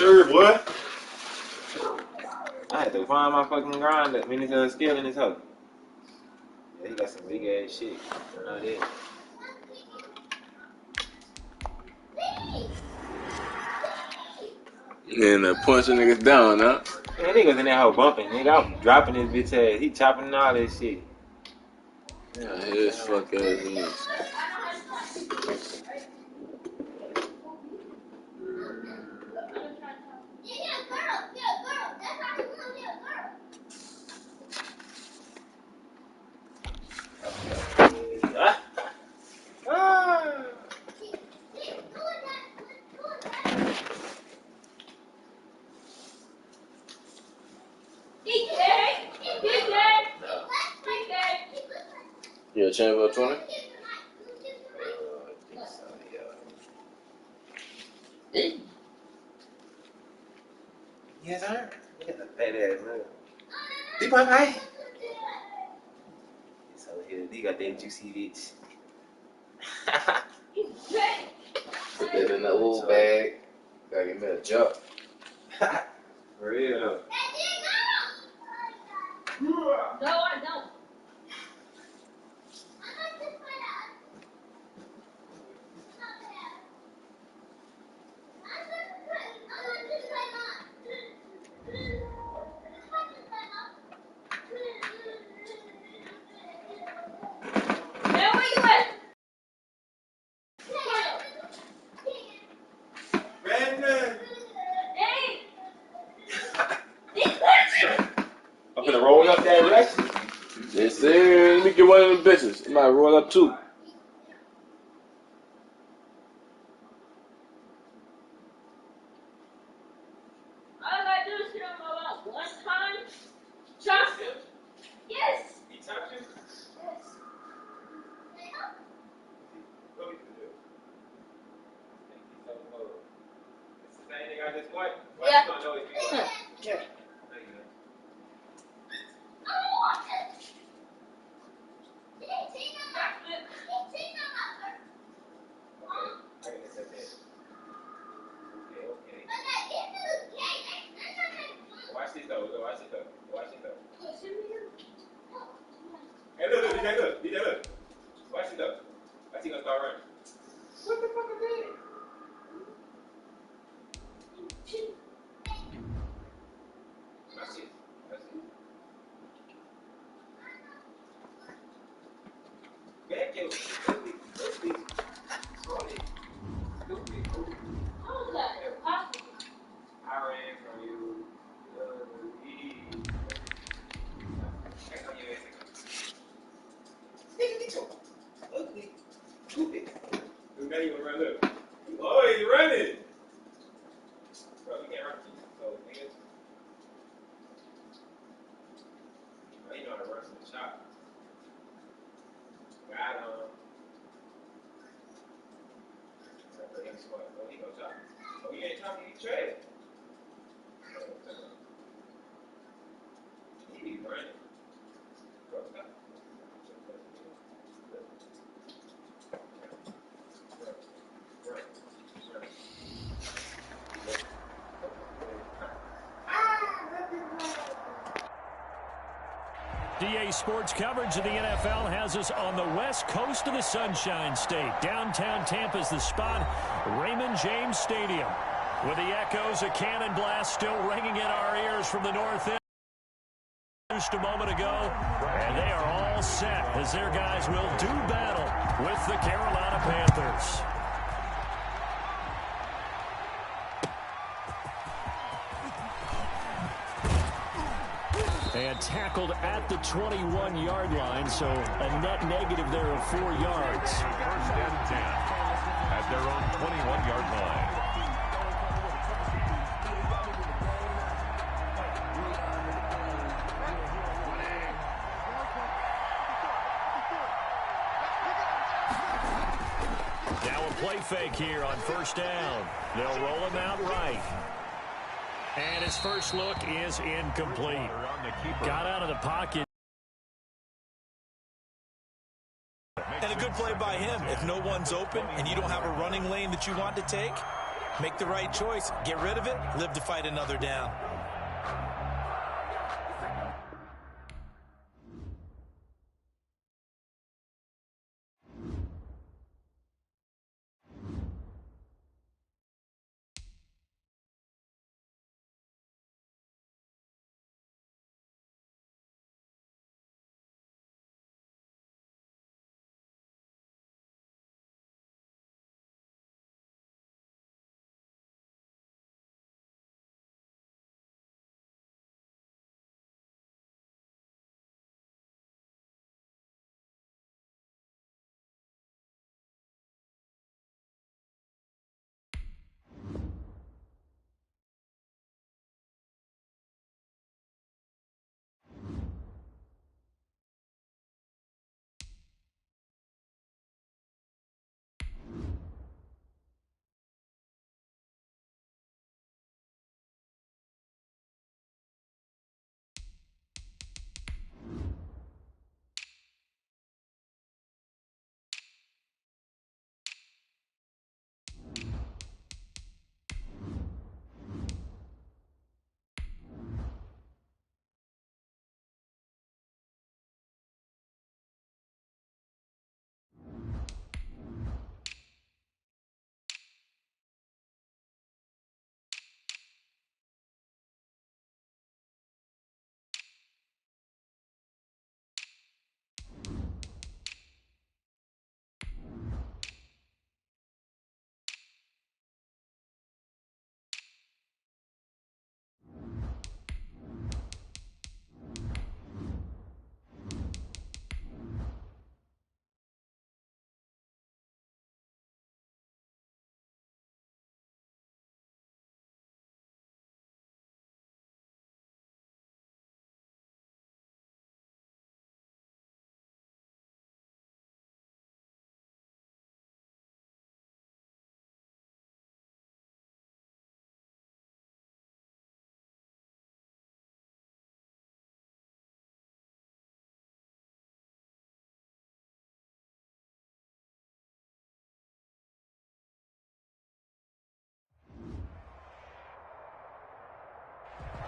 sure, boy. I had to find my fucking grind up. Mini skill in his house. Yeah, he got some big ass shit. I know that. And punching niggas down, huh? Yeah, niggas in that hoe bumping. Nigga, I'm dropping his bitch ass. He chopping all this shit. Yeah, his fuck ass is. Yeah, chamber 20? Yes, sir. He got a fat ass nigga. He put right. So here, he got that juicy bitch. Put that in that little bag. Gotta give me a jump. For real though. No, I don't. I'm gonna roll up that rush. Yes, sir. Let me get one of them bitches. I might roll up too. All I gotta do is hit him about one time. Trust him. Yes. He touched you? Yes. What we can do? It's the same thing I just want. Yeah. You know it's me. Yeah. Watch this though. Watch this though. Watch this though. Hey, look. DJ, look. Watch it though. Watch he gonna start running. What the fuck is that? Watch it. Back your stupid. How is that possible? I ran from you. Ugly. Stupid. Now you wanna run up. Oh, he's running. Bro, you can't run from you. So, nigga. Oh, you know how to run from the shop. Got him. Oh, he gonna chop. Oh, you ain't chopping, he's trash. He be running. Bro, stop. DA Sports coverage of the NFL has us on the west coast of the Sunshine State. Downtown Tampa's the spot, Raymond James Stadium. With the echoes of cannon blast still ringing in our ears from the north end. Just a moment ago, and they are all set as their guys will do battle with the Carolina Panthers. And tackled at the 21-yard line, so a net negative there of 4 yards. First and 10 at their own 21-yard line. Now a play fake here on first down. They'll roll him out right. And his first look is incomplete. Got out of the pocket. And a good play by him. If no one's open and you don't have a running lane that you want to take, Make the right choice. Get rid of it. Live to fight another down.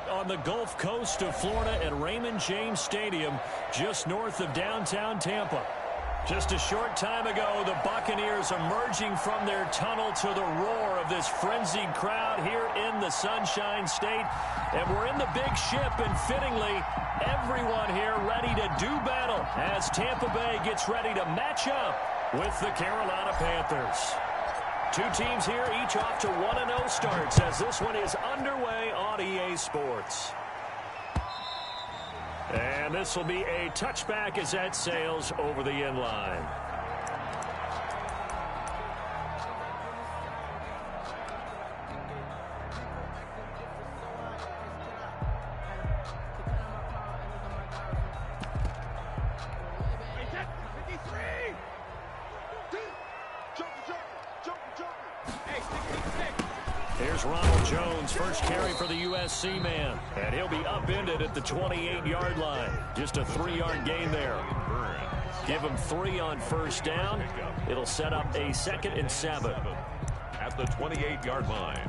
On the Gulf Coast of Florida at Raymond James Stadium, just north of downtown Tampa. Just a short time ago, the Buccaneers emerging from their tunnel to the roar of this frenzied crowd here in the Sunshine State. And we're in the big ship, and fittingly, everyone here ready to do battle as Tampa Bay gets ready to match up with the Carolina Panthers. Two teams here, each off to 1-0 starts as this one is underway on EA Sports. And this will be a touchback as that sails over the end line. Here's Ronald Jones, first carry for the USC man. And he'll be upended at the 28-yard line. Just a 3-yard gain there. Give him 3 on first down. It'll set up a 2nd and 7. At the 28-yard line.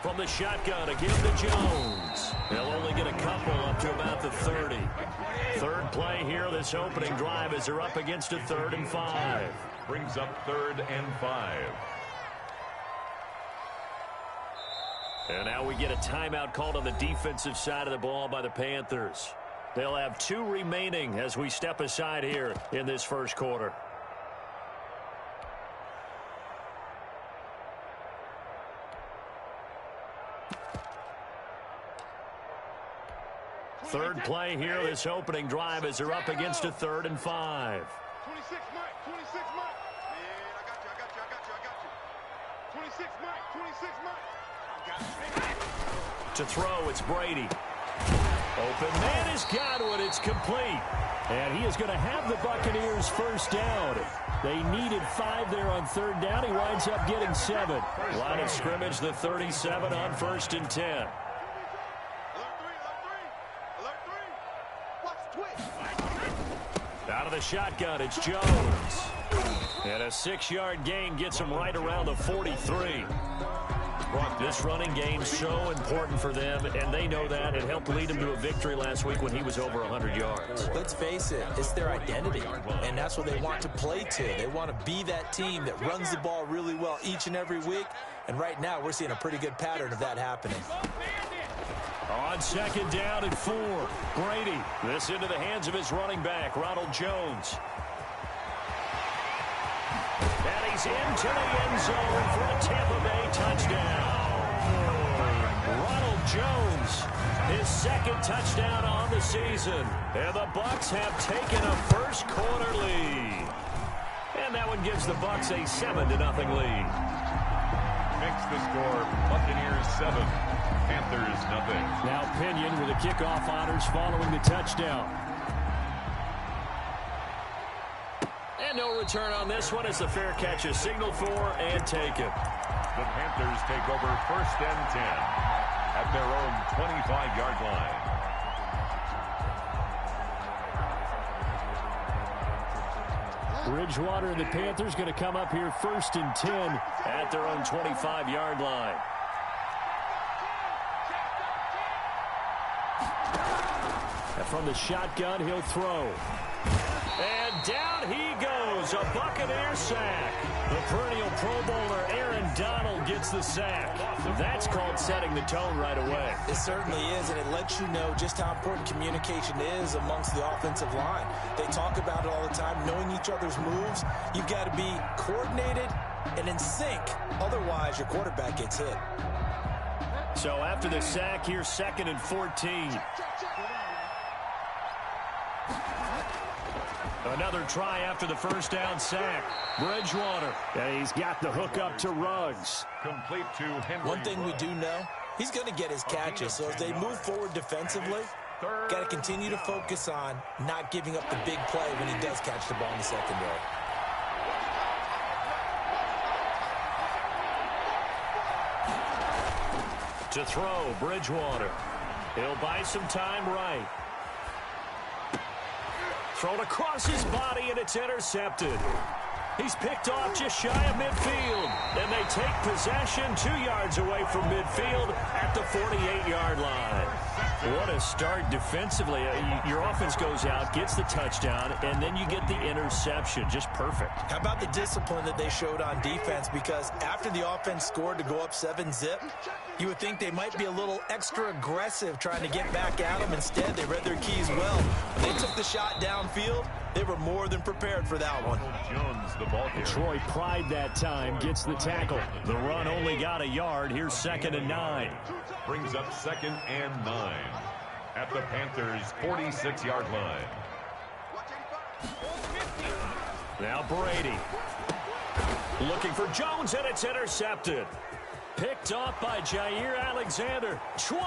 From the shotgun, a give to Jones. They'll only get a couple up to about the 30. Third play here, this opening drive, as they're up against a 3rd and 5. Brings up 3rd and 5. And now we get a timeout called on the defensive side of the ball by the Panthers. They'll have 2 remaining as we step aside here in this first quarter. Third play here, this opening drive, as they're up against a 3rd and 5. 26 Mike, 26 Mike. Man, I got you. 26 Mike, 26 Mike. To throw, it's Brady. Open man is Godwin. It's complete. And he is going to have the Buccaneers first down. They needed 5 there on 3rd down. He winds up getting 7. Line of scrimmage, the 37 on 1st and 10. Out of the shotgun, it's Jones. And a 6-yard gain gets him right around the 43. This running game so important for them, and they know that. It helped lead them to a victory last week when he was over 100 yards. Let's face it, it's their identity, and that's what they want to play to. They want to be that team that runs the ball really well each and every week, and right now we're seeing a pretty good pattern of that happening. On 2nd down and 4, Brady. This into the hands of his running back, Ronald Jones. And he's into the end zone for a Tampa Bay touchdown. Ronald Jones, his 2nd touchdown on the season. And the Bucs have taken a first quarter lead. And that one gives the Bucs a 7-0 lead. Makes the score Buccaneers 7, Panthers nothing. Now Pinion with the kickoff honors following the touchdown. And no return on this one as the fair catch is signaled for and taken. The Panthers take over 1st and 10 at their own 25-yard line. Bridgewater and the Panthers going to come up here 1st and 10 at their own 25-yard line. And from the shotgun, he'll throw. And down he goes, a Buccaneer sack. The perennial Pro Bowler Aaron Donald gets the sack. That's called setting the tone right away. It certainly is, and it lets you know just how important communication is amongst the offensive line. They talk about it all the time, knowing each other's moves. You've got to be coordinated and in sync. Otherwise, your quarterback gets hit. So after the sack, here's 2nd and 14. Another try after the first down sack. Bridgewater. And he's got the hook up to Ruggs. Complete to Henry. One thing we do know, he's going to get his catches. So as they move forward defensively, got to continue to focus on not giving up the big play when he does catch the ball in the secondary. To throw, Bridgewater. He'll buy some time right. Thrown across his body, and it's intercepted. He's picked off just shy of midfield. And they take possession 2 yards away from midfield at the 48-yard line. What a start defensively. Your offense goes out, gets the touchdown, and then you get the interception. Just perfect. How about the discipline that they showed on defense? Because after the offense scored to go up 7-zip, you would think they might be a little extra aggressive trying to get back at them. Instead, they read their keys well. When they took the shot downfield, they were more than prepared for that one. Jones, the ball carrier. Troy Pride that time gets the tackle. The run only got a yard. Here's 2nd and 9. Brings up 2nd and 9 at the Panthers' 46-yard line. Now Brady. Looking for Jones, and it's intercepted. Picked off by Jair Alexander. 20,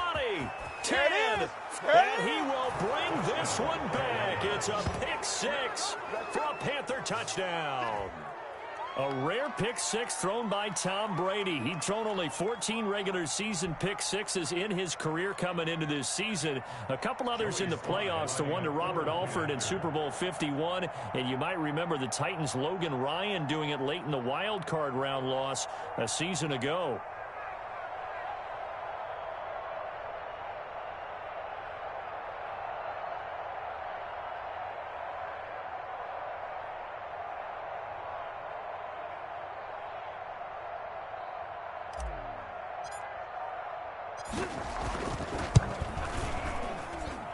10, and he will bring this one back. It's a pick 6 for a Panther touchdown. A rare pick 6 thrown by Tom Brady. He'd thrown only 14 regular season pick 6s in his career coming into this season. A couple others in the playoffs, the one to Robert Alford in Super Bowl 51. And you might remember the Titans' Logan Ryan doing it late in the wild card round loss a season ago.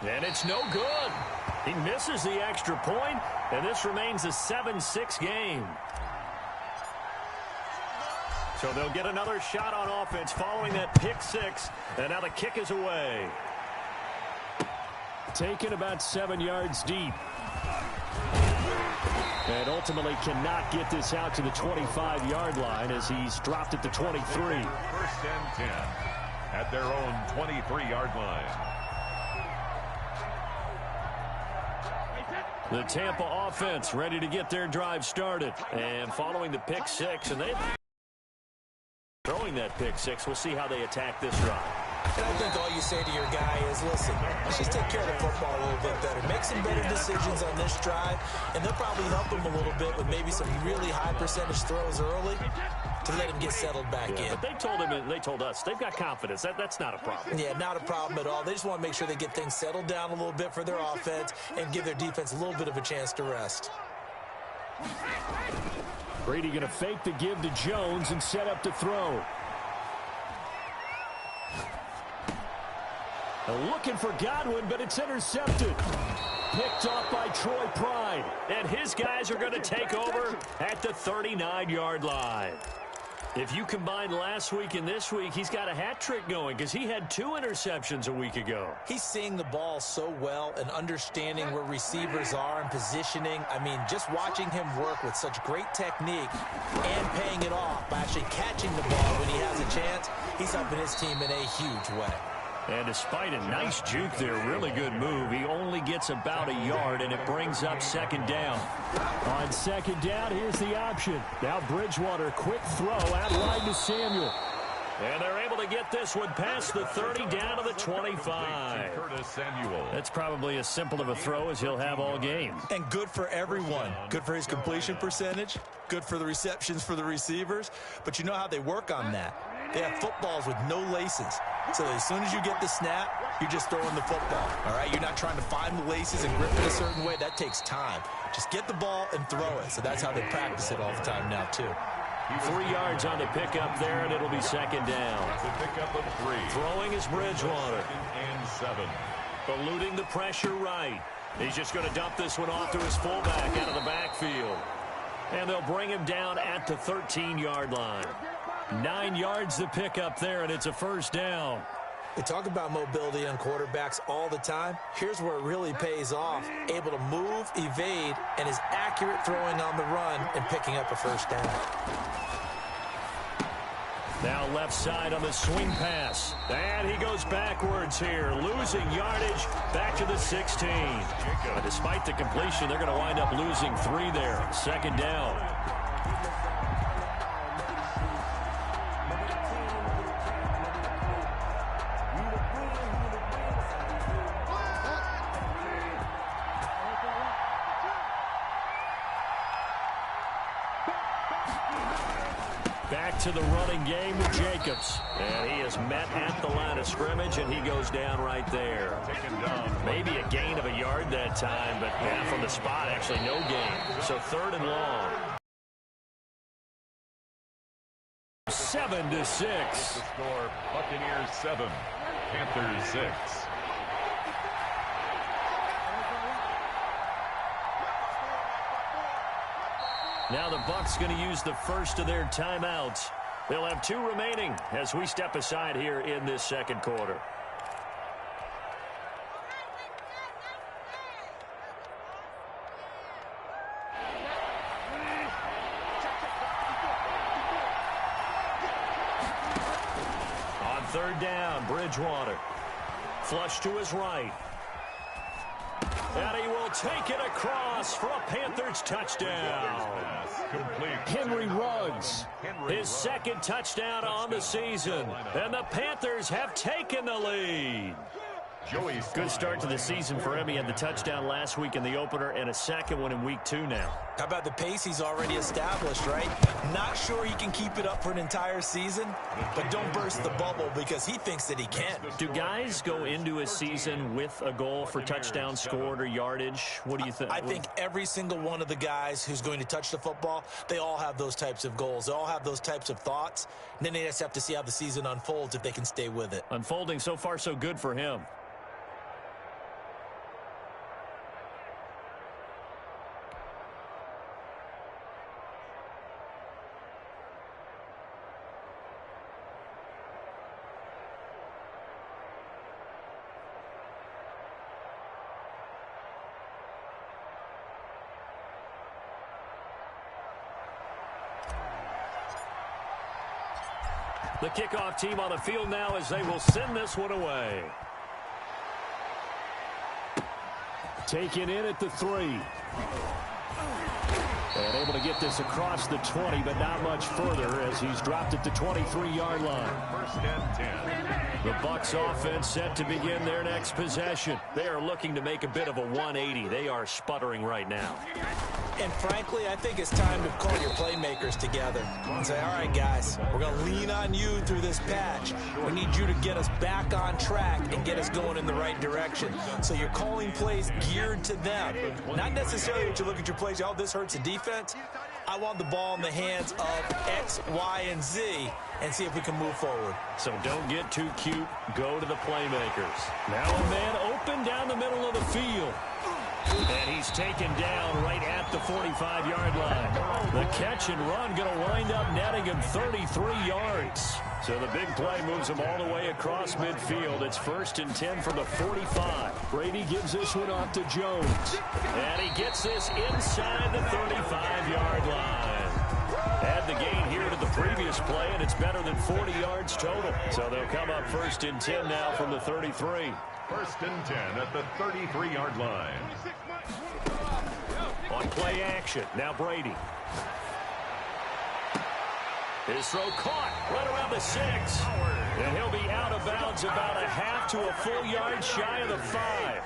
And it's no good. He misses the extra point, and this remains a 7-6 game. So they'll get another shot on offense following that pick six, and now the kick is away. Taken about 7 yards deep. And ultimately cannot get this out to the 25-yard line as he's dropped at the 23. 1st and 10 at their own 23-yard line. The Tampa offense ready to get their drive started. And following the pick six, and they throwing that pick six, we'll see how they attack this drive. And I think all you say to your guy is, listen, let's just take care of the football a little bit better. Make some better decisions on this drive, and they'll probably help him a little bit with maybe some really high percentage throws early to let him get settled back in. But they told him, and they told us, they've got confidence. That's not a problem. Yeah, not a problem at all. They just want to make sure they get things settled down a little bit for their offense and give their defense a little bit of a chance to rest. Brady going to fake the give to Jones and set up to throw. Looking for Godwin, but it's intercepted. Picked off by Troy Pride. And his guys are going to take over at the 39-yard line. If you combine last week and this week, he's got a hat trick going because he had 2 interceptions a week ago. He's seeing the ball so well and understanding where receivers are and positioning. I mean, just watching him work with such great technique and paying it off by actually catching the ball when he has a chance, he's helping his team in a huge way. And despite a nice juke there, really good move, he only gets about a yard, and it brings up 2nd down. On 2nd down, here's the option. Now Bridgewater, quick throw out wide to Samuel. And they're able to get this one past the 30 down to the 25. That's probably as simple of a throw as he'll have all game. And good for everyone. Good for his completion percentage. Good for the receptions for the receivers. But you know how they work on that. They have footballs with no laces. So as soon as you get the snap, you're just throwing the football. All right, you're not trying to find the laces and grip it a certain way. That takes time. Just get the ball and throw it. So that's how they practice it all the time now, too. 3 yards on the pickup there, and it'll be 2nd down. It's a pickup of 3. Throwing is Bridgewater. 2nd and 7. Eluding the pressure right. He's just going to dump this one off to his fullback out of the backfield. And they'll bring him down at the 13-yard line. 9 yards to pick up there, and it's a 1st down. We talk about mobility on quarterbacks all the time. Here's where it really pays off. Able to move, evade, and is accurate throwing on the run and picking up a 1st down. Now left side on the swing pass. And he goes backwards here, losing yardage back to the 16. But despite the completion, they're going to wind up losing 3 there. 2nd down. Back to the running game with Jacobs. And he is met at the line of scrimmage, and he goes down right there. Maybe a gain of a yard that time, but yeah, from the spot, actually no gain. So 3rd and long. 7-6. The score, Buccaneers 7, Panthers 6. Now the Bucs going to use the first of their timeouts. They'll have 2 remaining as we step aside here in this 2nd quarter. On 3rd down, Bridgewater. Flush to his right. And he will take it across for a Panthers touchdown. Henry Ruggs, his 2nd touchdown on the season. And the Panthers have taken the lead. Joey. Good start to the season for him. He had the touchdown last week in the opener and a second one in week 2 now. How about the pace he's already established, right? Not sure he can keep it up for an entire season, but don't burst the bubble because he thinks that he can. Do guys go into a season with a goal for touchdown scored or yardage? What do you think? I think every single one of the guys who's going to touch the football, they all have those types of goals. They all have those types of thoughts. And then they just have to see how the season unfolds if they can stay with it. Unfolding so far so good for him. The kickoff team on the field now as they will send this one away. Taken in at the 3. And able to get this across the 20, but not much further as he's dropped at the 23-yard line. First and 10. The Bucs offense set to begin their next possession. They are looking to make a bit of a 180. They are sputtering right now. And frankly, I think it's time to call your playmakers together and say, all right, guys, we're going to lean on you through this patch. We need you to get us back on track and get us going in the right direction. So you're calling plays geared to them. Not necessarily that you look at your plays, oh, this hurts the defense. I want the ball in the hands of X, Y, and Z and see if we can move forward. So don't get too cute. Go to the playmakers. Now a man open down the middle of the field. And he's taken down right at the 45-yard line. The catch and run going to wind up netting him 33 yards. So the big play moves him all the way across midfield. It's 1st and 10 from the 45. Brady gives this one off to Jones. And he gets this inside the 35-yard line. Add the gain here to the previous play, and it's better than 40 yards total. So they'll come up 1st and 10 now from the 33. 1st and 10 at the 33-yard line. On play action, now Brady. His throw caught right around the 6. And he'll be out of bounds about a half to a full yard shy of the 5.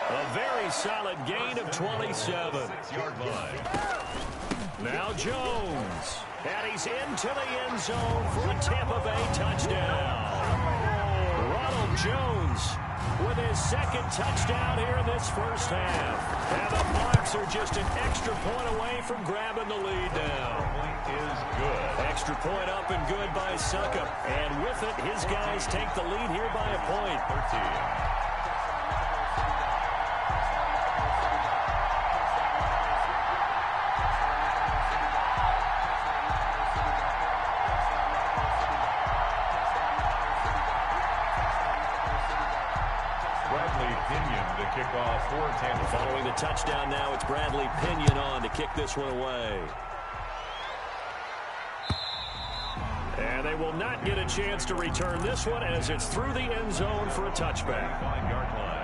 A very solid gain of 27. 6-yard line. Now Jones. And he's into the end zone for a Tampa Bay touchdown. Ronald Jones with his 2nd touchdown here in this first half. And the Bucs are just an extra point away from grabbing the lead now. Point is good. Extra point up and good by Succop. And with it, his guys take the lead here by a point. 13. Kickoff for Tampa. Following the touchdown now, it's Bradley Pinion on to kick this one away. And they will not get a chance to return this one as it's through the end zone for a touchback. 5-yard line.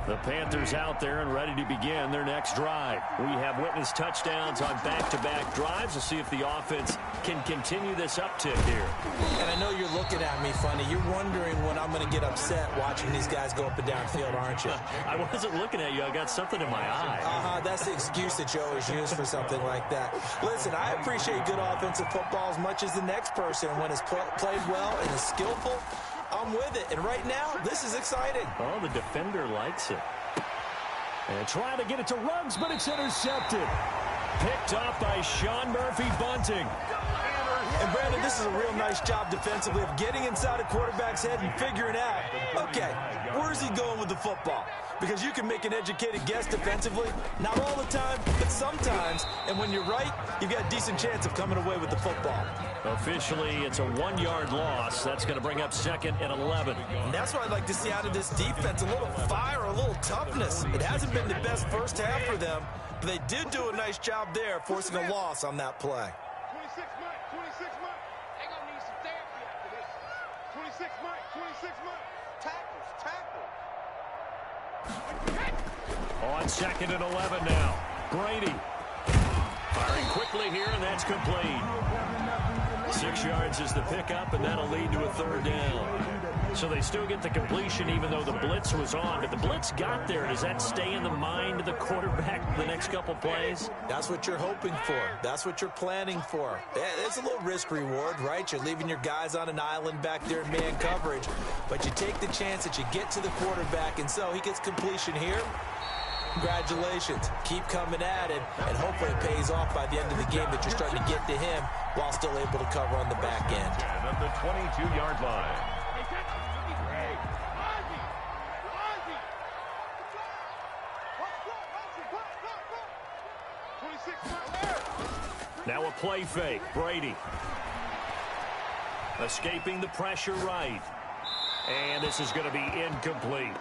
The Panthers out there and ready to begin their next drive. We have witnessed touchdowns on back-to-back drives. We'll see if the offense can continue this uptick here. And I know you're looking at me funny. You're wondering when I'm going to get upset watching these guys go up and down field, aren't you? I wasn't looking at you. I got something in my eye. That's the excuse that you always use for something like that. Listen, I appreciate good offensive football as much as the next person. When it's played well and is skillful, I'm with it. And right now, this is exciting. Oh, the defender likes it. And trying to get it to Ruggs, but it's intercepted. Picked up by Sean Murphy-Bunting. And Brandon, this is a real nice job defensively of getting inside a quarterback's head and figuring out, okay, where's he going with the football? Because you can make an educated guess defensively, not all the time, but sometimes. And when you're right, you've got a decent chance of coming away with the football. Officially, it's a 1-yard loss. That's going to bring up 2nd and 11. And that's what I'd like to see out of this defense, a little fire, a little toughness. It hasn't been the best first half for them, but they did do a nice job there, forcing a loss on that play. 26 Mike, 26 Mike. They're going to need some therapy after this. 26 Mike, 26 Mike. Tackles, tackles. On 2nd and 11 now. Brady Firing quickly here, and that's complete. 6 yards is the pickup, and that'll lead to a third down. So they still get the completion even though the blitz was on. But the blitz got there. Does that stay in the mind of the quarterback the next couple plays? That's what you're hoping for. That's what you're planning for. It's a little risk reward, right? You're leaving your guys on an island back there in man coverage. But you take the chance that you get to the quarterback, and so he gets completion here. Congratulations. Keep coming at it, and hopefully it pays off by the end of the game that you're starting to get to him while still able to cover on the back end. At the 22-yard line. Now a play fake. Brady. Escaping the pressure right. And this is going to be incomplete.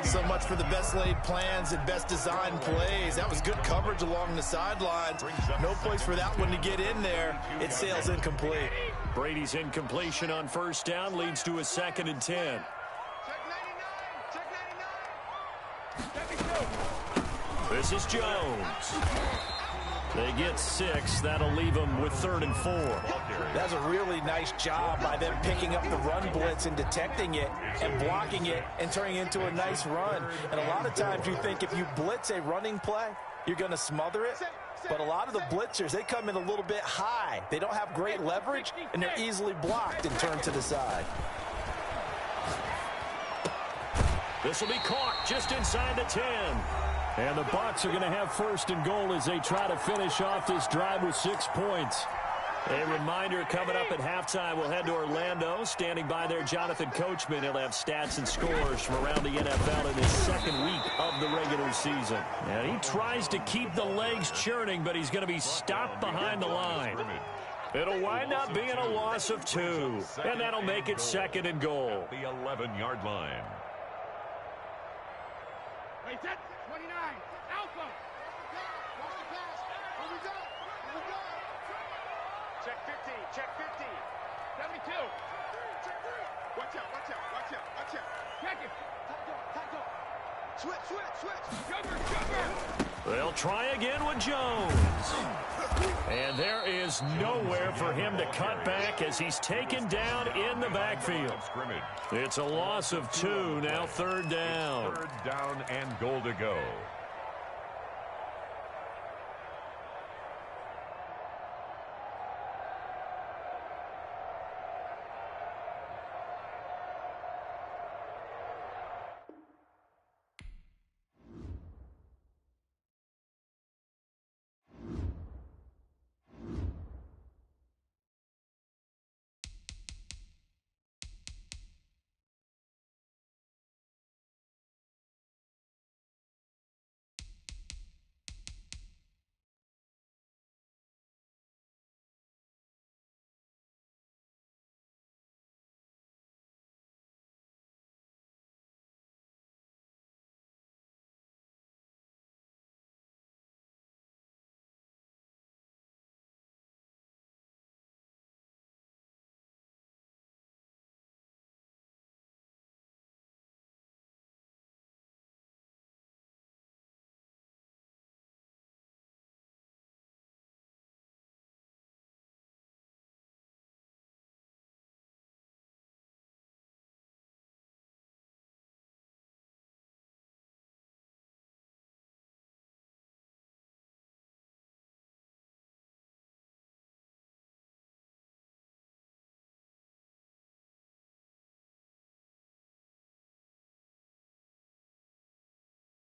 So much for the best laid plans and best designed plays. That was good coverage along the sidelines. No place for that one to get in there. It sails incomplete. Brady's incompletion on first down leads to a 2nd and 10. This is Jones. They get 6. That'll leave them with 3rd and 4. That's a really nice job by them picking up the run blitz and detecting it and blocking it and turning it into a nice run. And a lot of times you think if you blitz a running play, you're going to smother it. But a lot of the blitzers, they come in a little bit high. They don't have great leverage, and they're easily blocked and turned to the side. This will be caught just inside the 10. And the Bucs are going to have 1st and goal as they try to finish off this drive with 6 points. A reminder coming up at halftime, we'll head to Orlando. Standing by there, Jonathan Coachman. He'll have stats and scores from around the NFL in his 2nd week of the regular season. And he tries to keep the legs churning, but he's going to be stopped behind the line. It'll wind up being a loss of 2. And that'll make it 2nd and goal. The 11-yard line. Wait, set. 29. Alpha. Watch the pass. Here we go. Here we go. Check 50. Check 50. 72. Check 3. Watch out. Watch out. Watch out. Watch out. Check it. Tackle. Switch. Switch. Switch. Cover. They'll try again with Jones. And there is nowhere for him to cut back as he's taken down in the backfield. It's a loss of 2, now 3rd down. 3rd down and goal to go.